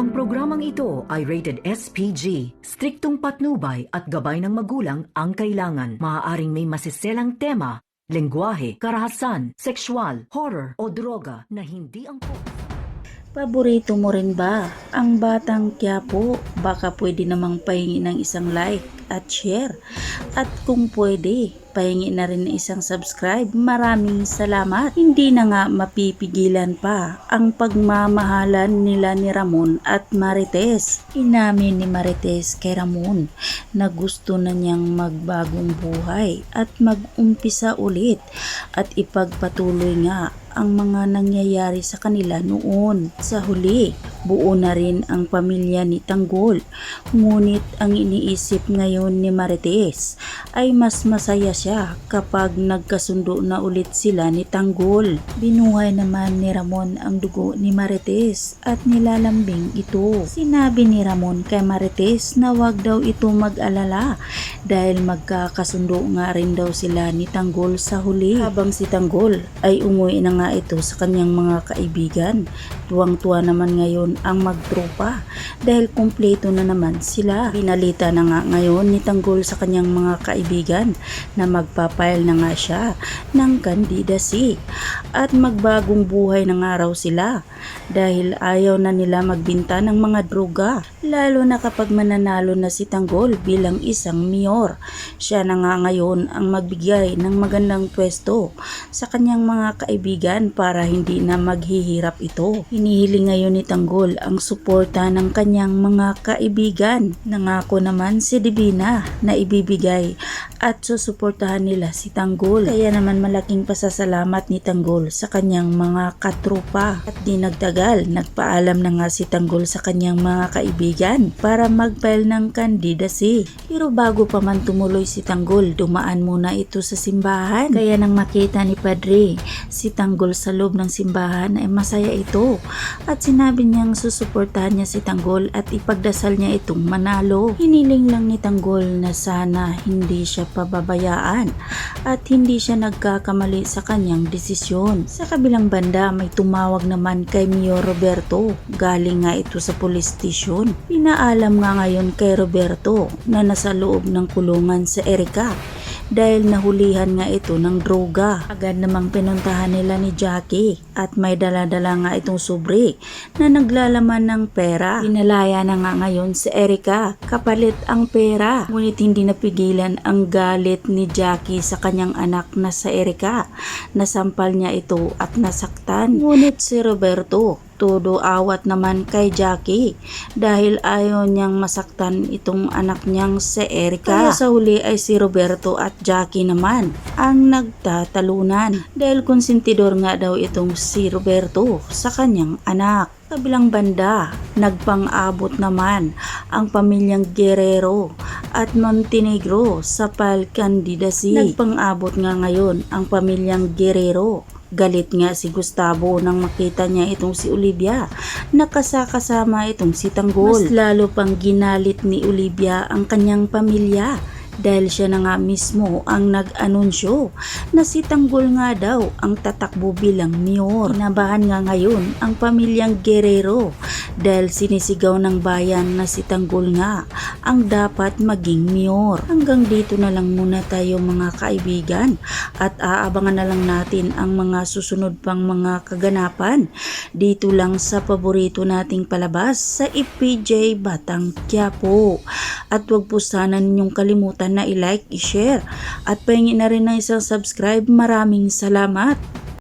Ang programang ito ay rated SPG. Striktong patnubay at gabay ng magulang ang kailangan. Maaaring may masiselang tema, lengguwahe, karahasan, sexual, horror o droga na hindi angkop. Paborito mo rin ba ang Batang Quiapo? Baka pwede namang pahingi ng isang like at share. At kung pwede, pahingi na rin ng isang subscribe. Maraming salamat. Hindi na nga mapipigilan pa ang pagmamahalan nila ni Ramon at Marites. Inamin ni Marites kay Ramon na gusto na niyang magbagong buhay at mag-umpisa ulit at ipagpatuloy nga ang mga nangyayari sa kanila noon. Sa huli, buo na rin ang pamilya ni Tanggol. Ngunit ang iniisip ngayon ni Marites ay mas masaya siya kapag nagkasundo na ulit sila ni Tanggol. Binuhay naman ni Ramon ang dugo ni Marites at nilalambing ito. Sinabi ni Ramon kay Marites na wag daw ito mag-alala dahil magkakasundo nga rin daw sila ni Tanggol sa huli. Habang si Tanggol ay umuwi na nga ito sa kanyang mga kaibigan. Tuwang-tuwa naman ngayon ang magtropa dahil kumpleto na naman sila. Pinalita na nga ngayon ni Tanggol sa kanyang mga kaibigan na magpapile na nga siya ng candidacy at magbagong buhay na nga raw sila dahil ayaw na nila magbinta ng mga droga, lalo na kapag mananalo na si Tanggol bilang isang mayor. Siya na nga ngayon ang magbigay ng magandang pwesto sa kanyang mga kaibigan para hindi na maghihirap ito. Hinihiling ngayon ni Tanggol ang suporta ng kanyang mga kaibigan. Nangako naman si Divina na ibibigay at susuportahan nila si Tanggol. Kaya naman malaking pasasalamat ni Tanggol sa kanyang mga katropa. At di nagtagal, nagpaalam na nga si Tanggol sa kanyang mga kaibigan para mag-file ng candidacy. Pero bago pa man tumuloy si Tanggol, dumaan muna ito sa simbahan. Kaya nang makita ni Padre si Tanggol sa loob ng simbahan ay masaya ito at sinabi niyang susuportahan niya si Tanggol at ipagdasal niya itong manalo. Hiniling lang ni Tanggol na sana hindi siya pababayaan at hindi siya nagkakamali sa kanyang desisyon. Sa kabilang banda may tumawag naman kay Mayor Roberto. Galing nga ito sa police station. Pinaalam nga ngayon kay Roberto na nasa loob ng kulungan sa Erica dahil nahulihan nga ito ng droga. Agad namang pinuntahan nila ni Jackie at may dala-dala nga itong sobre na naglalaman ng pera. Pinalaya na nga ngayon si Erica kapalit ang pera. Ngunit hindi napigilan ang galit ni Jackie sa kanyang anak na sa Erica. Nasampal niya ito at nasaktan. Ngunit si Roberto todo awat naman kay Jackie dahil ayaw niyang masaktan itong anak niyang si Erica. Kaya sa huli ay si Roberto at Jackie naman ang nagtatalunan dahil konsentidor nga daw itong si Roberto sa kanyang anak. Kabilang banda, nagpang-abot naman ang pamilyang Guerrero at Montenegro sa file candidacy. Nagpang-abot nga ngayon ang pamilyang Guerrero. Galit nga si Gustavo nang makita niya itong si Olivia na kasama itong si Tanggol. Mas lalo pang ginalit ni Olivia ang kanyang pamilya dahil siya na nga mismo ang nag-anunsyo na si Tanggol nga daw ang tatakbo bilang mayor. Kinabahan nga ngayon ang pamilyang Guerrero dahil sinisigaw ng bayan na si Tanggol nga ang dapat maging mayor. Hanggang dito na lang muna tayo mga kaibigan at aabangan na lang natin ang mga susunod pang mga kaganapan dito lang sa paborito nating palabas sa FPJ Batang Quiapo. At wag po sana ninyong kalimutan na i-like, i-share at pahingi na rin ng isang subscribe. Maraming salamat!